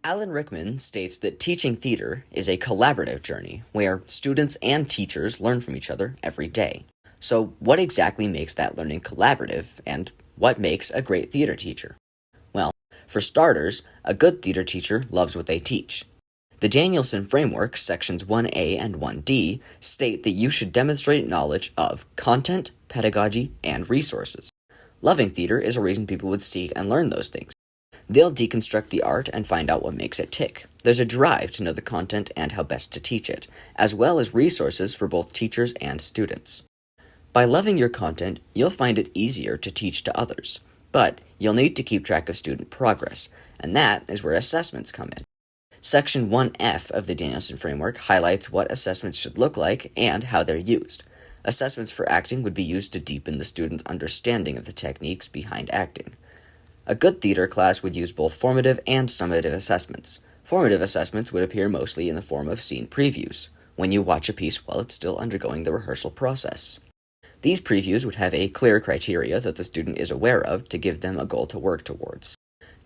Alan Rickman states that teaching theater is a collaborative journey where students and teachers learn from each other every day. So, what exactly makes that learning collaborative, and what makes a great theater teacher? Well, for starters, a good theater teacher loves what they teach. The Danielson Framework, sections 1A and 1D, state that you should demonstrate knowledge of content, pedagogy, and resources. Loving theater is a reason people would seek and learn those things. They'll deconstruct the art and find out what makes it tick. There's a drive to know the content and how best to teach it, as well as resources for both teachers and students. By loving your content, you'll find it easier to teach to others, but you'll need to keep track of student progress, and that is where assessments come in. Section 1F of the Danielson Framework highlights what assessments should look like and how they're used. Assessments for acting would be used to deepen the student's understanding of the techniques behind acting. A good theater class would use both formative and summative assessments. Formative assessments would appear mostly in the form of scene previews, when you watch a piece while it's still undergoing the rehearsal process. These previews would have a clear criteria that the student is aware of to give them a goal to work towards.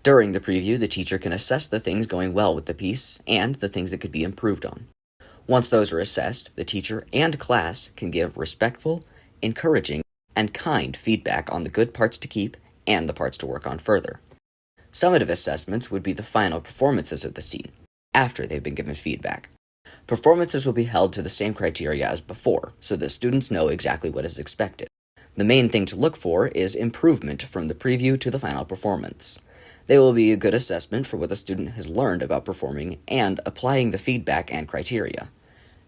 During the preview, the teacher can assess the things going well with the piece and the things that could be improved on. Once those are assessed, the teacher and class can give respectful, encouraging, and kind feedback on the good parts to keep and the parts to work on further. Summative assessments would be the final performances of the scene, after they've been given feedback. Performances will be held to the same criteria as before, so that students know exactly what is expected. The main thing to look for is improvement from the preview to the final performance. They will be a good assessment for what the student has learned about performing and applying the feedback and criteria.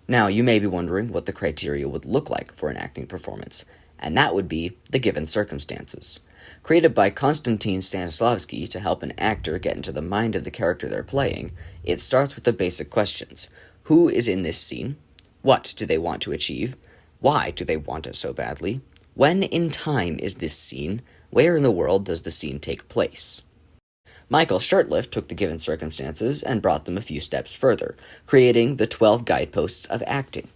Now, you may be wondering what the criteria would look like for an acting performance, and that would be the given circumstances. Created by Konstantin Stanislavski to help an actor get into the mind of the character they're playing, it starts with the basic questions. Who is in this scene? What do they want to achieve? Why do they want it so badly? When in time is this scene? Where in the world does the scene take place? Michael Shurtleff took the given circumstances and brought them a few steps further, creating the 12 guideposts of acting.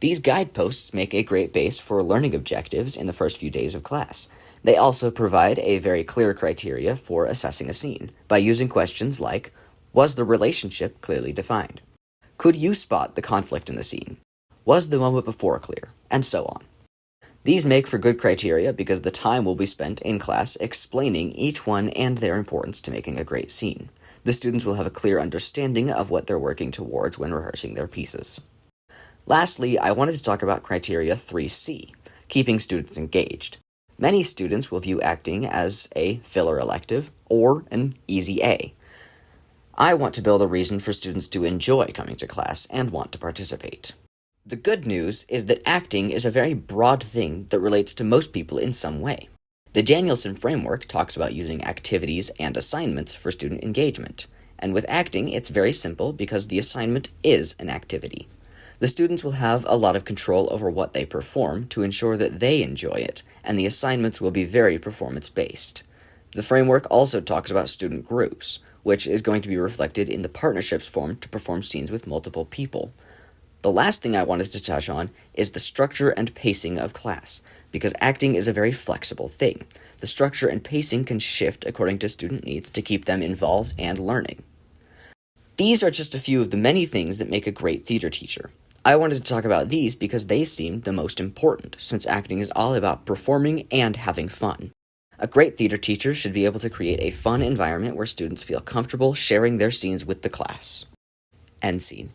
These guideposts make a great base for learning objectives in the first few days of class. They also provide a very clear criteria for assessing a scene, by using questions like, was the relationship clearly defined? Could you spot the conflict in the scene? Was the moment before clear? And so on. These make for good criteria because the time will be spent in class explaining each one and their importance to making a great scene. The students will have a clear understanding of what they're working towards when rehearsing their pieces. Lastly, I wanted to talk about criteria 3C, keeping students engaged. Many students will view acting as a filler elective or an easy A. I want to build a reason for students to enjoy coming to class and want to participate. The good news is that acting is a very broad thing that relates to most people in some way. The Danielson Framework talks about using activities and assignments for student engagement, and with acting it's very simple because the assignment is an activity. The students will have a lot of control over what they perform to ensure that they enjoy it, and the assignments will be very performance-based. The framework also talks about student groups, which is going to be reflected in the partnerships formed to perform scenes with multiple people. The last thing I wanted to touch on is the structure and pacing of class, because acting is a very flexible thing. The structure and pacing can shift according to student needs to keep them involved and learning. These are just a few of the many things that make a great theater teacher. I wanted to talk about these because they seem the most important, since acting is all about performing and having fun. A great theater teacher should be able to create a fun environment where students feel comfortable sharing their scenes with the class. End scene.